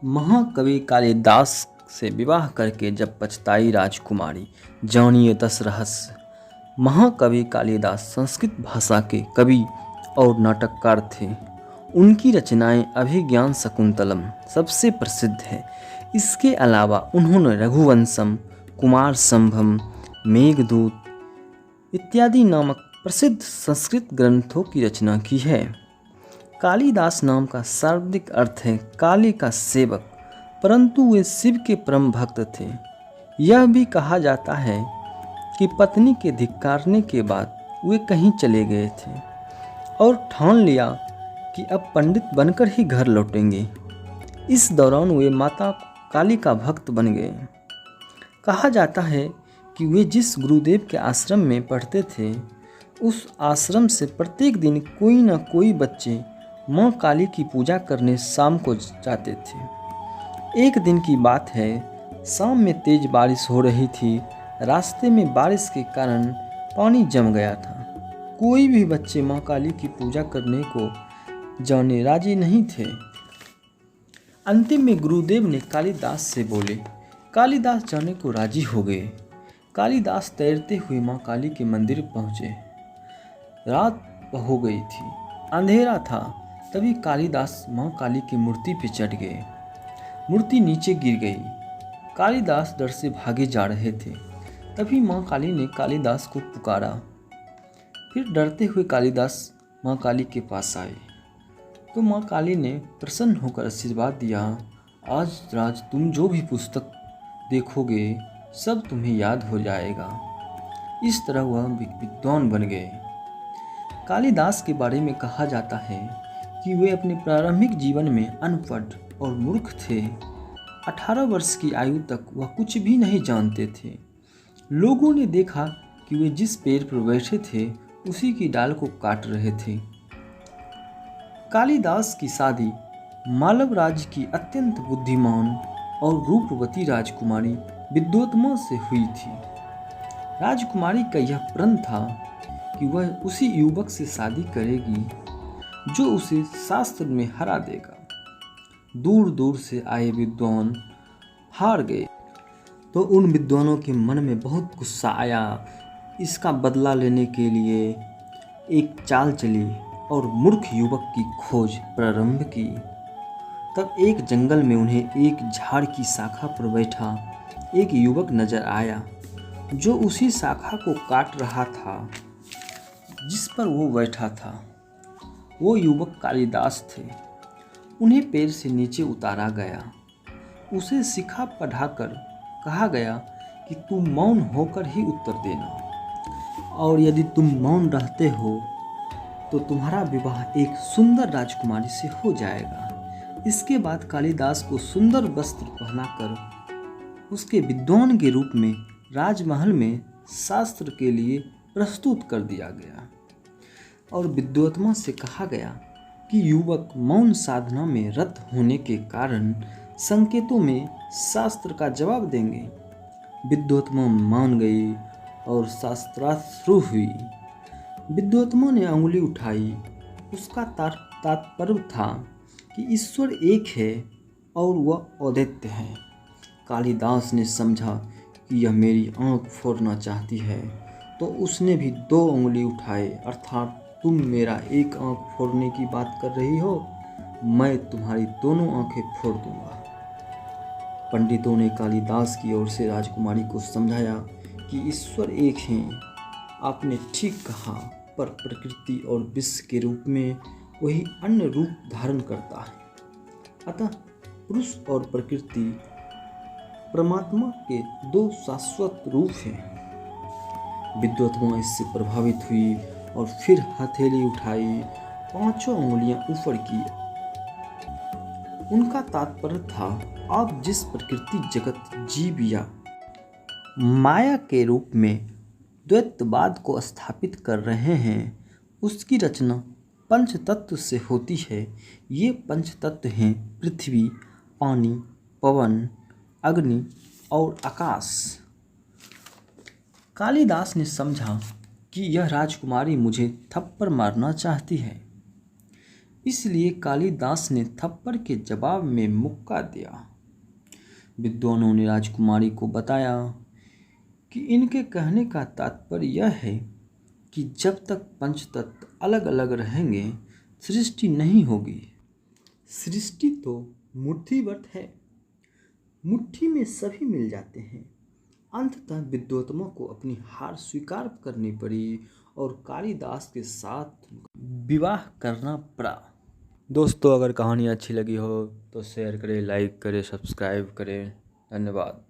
महाकवि कालिदास से विवाह करके जब पछताई राजकुमारी, जानिए 10 रहस्य। महाकवि कालिदास संस्कृत भाषा के कवि और नाटककार थे। उनकी रचनाएं अभिज्ञान शकुंतलम सबसे प्रसिद्ध है। इसके अलावा उन्होंने रघुवंशम, कुमार संभवम, मेघदूत इत्यादि नामक प्रसिद्ध संस्कृत ग्रंथों की रचना की है। कालिदास नाम का शाब्दिक अर्थ है काली का सेवक, परंतु वे शिव के परम भक्त थे। यह भी कहा जाता है कि पत्नी के धिक्कारने के बाद वे कहीं चले गए थे और ठान लिया कि अब पंडित बनकर ही घर लौटेंगे। इस दौरान वे माता काली का भक्त बन गए। कहा जाता है कि वे जिस गुरुदेव के आश्रम में पढ़ते थे, उस आश्रम से प्रत्येक दिन कोई न कोई बच्चे माँ काली की पूजा करने शाम को जाते थे। एक दिन की बात है, शाम में तेज बारिश हो रही थी। रास्ते में बारिश के कारण पानी जम गया था। कोई भी बच्चे माँ काली की पूजा करने को जाने राजी नहीं थे। अंतिम में गुरुदेव ने कालिदास से बोले। कालिदास जाने को राजी हो गए। कालिदास तैरते हुए माँ काली के मंदिर पहुँचे। रात हो गई थी, अंधेरा था। तभी कालिदास माँ काली की मूर्ति पर चढ़ गए। मूर्ति नीचे गिर गई। कालिदास डर से भागे जा रहे थे। तभी माँ काली ने कालिदास को पुकारा। फिर डरते हुए कालिदास माँ काली के पास आए तो माँ काली ने प्रसन्न होकर आशीर्वाद दिया। आज राज तुम जो भी पुस्तक देखोगे सब तुम्हें याद हो जाएगा। इस तरह वह विद्वान बन गए। कालिदास के बारे में कहा जाता है कि वे अपने प्रारंभिक जीवन में अनपढ़ और मूर्ख थे। 18 वर्ष की आयु तक वह कुछ भी नहीं जानते थे। लोगों ने देखा कि वे जिस पेड़ पर बैठे थे उसी की डाल को काट रहे थे। कालिदास की शादी मालव राज्य की अत्यंत बुद्धिमान और रूपवती राजकुमारी विद्योत्मा से हुई थी। राजकुमारी का यह प्रण था कि वह उसी युवक से शादी करेगी जो उसे शास्त्र में हरा देगा। दूर दूर से आए विद्वान हार गए तो उन विद्वानों के मन में बहुत गुस्सा आया। इसका बदला लेने के लिए एक चाल चली और मूर्ख युवक की खोज प्रारंभ की। तब एक जंगल में उन्हें एक झाड़ की शाखा पर बैठा एक युवक नजर आया जो उसी शाखा को काट रहा था जिस पर वो बैठा था। वो युवक कालिदास थे। उन्हें पेड़ से नीचे उतारा गया। उसे शिखा पढ़ाकर कहा गया कि तुम मौन होकर ही उत्तर देना, और यदि तुम मौन रहते हो तो तुम्हारा विवाह एक सुंदर राजकुमारी से हो जाएगा। इसके बाद कालिदास को सुंदर वस्त्र पहनाकर उसके विद्वान के रूप में राजमहल में शास्त्र के लिए प्रस्तुत कर दिया गया और विद्वत्मा से कहा गया कि युवक मौन साधना में रत होने के कारण संकेतों में शास्त्र का जवाब देंगे। विद्वत्मा मान गई और शास्त्रार्थ शुरू हुई। विद्वत्मा ने अंगुली उठाई। उसका तात्पर्य था कि ईश्वर एक है और वह अद्वितीय है। कालिदास ने समझा कि यह मेरी आंख फोड़ना चाहती है तो उसने भी 2 उंगली उठाए, अर्थात तुम मेरा एक आंख फोड़ने की बात कर रही हो, मैं तुम्हारी दोनों आंखें फोड़ दूंगा। पंडितों ने कालिदास की ओर से राजकुमारी को समझाया कि ईश्वर एक हैं। आपने ठीक कहा, पर प्रकृति और विश्व के रूप में वही अन्य रूप धारण करता है। अतः पुरुष और प्रकृति परमात्मा के 2 शाश्वत रूप हैं। विद्वत्मा इससे प्रभावित हुई और फिर हथेली उठाई, 5 उंगलियां ऊपर की। उनका तात्पर्य था, आप जिस प्रकृति जगत जीव या माया के रूप में द्वैतवाद को स्थापित कर रहे हैं, उसकी रचना पंच तत्व से होती है। ये पंच तत्व हैं पृथ्वी, पानी, पवन, अग्नि और आकाश। कालिदास ने समझा कि यह राजकुमारी मुझे थप्पड़ मारना चाहती है। इसलिए कालिदास ने थप्पड़ के जवाब में मुक्का दिया। विद्वानों ने राजकुमारी को बताया कि इनके कहने का तात्पर्य यह है कि जब तक पंचतत्व अलग अलग रहेंगे सृष्टि नहीं होगी। सृष्टि तो मुट्ठीवत है, मुट्ठी में सभी मिल जाते हैं। अंततः विद्वत्तमा को अपनी हार स्वीकार करनी पड़ी और कालिदास के साथ विवाह करना पड़ा। दोस्तों, अगर कहानी अच्छी लगी हो तो शेयर करें, लाइक करें, सब्सक्राइब करें। धन्यवाद।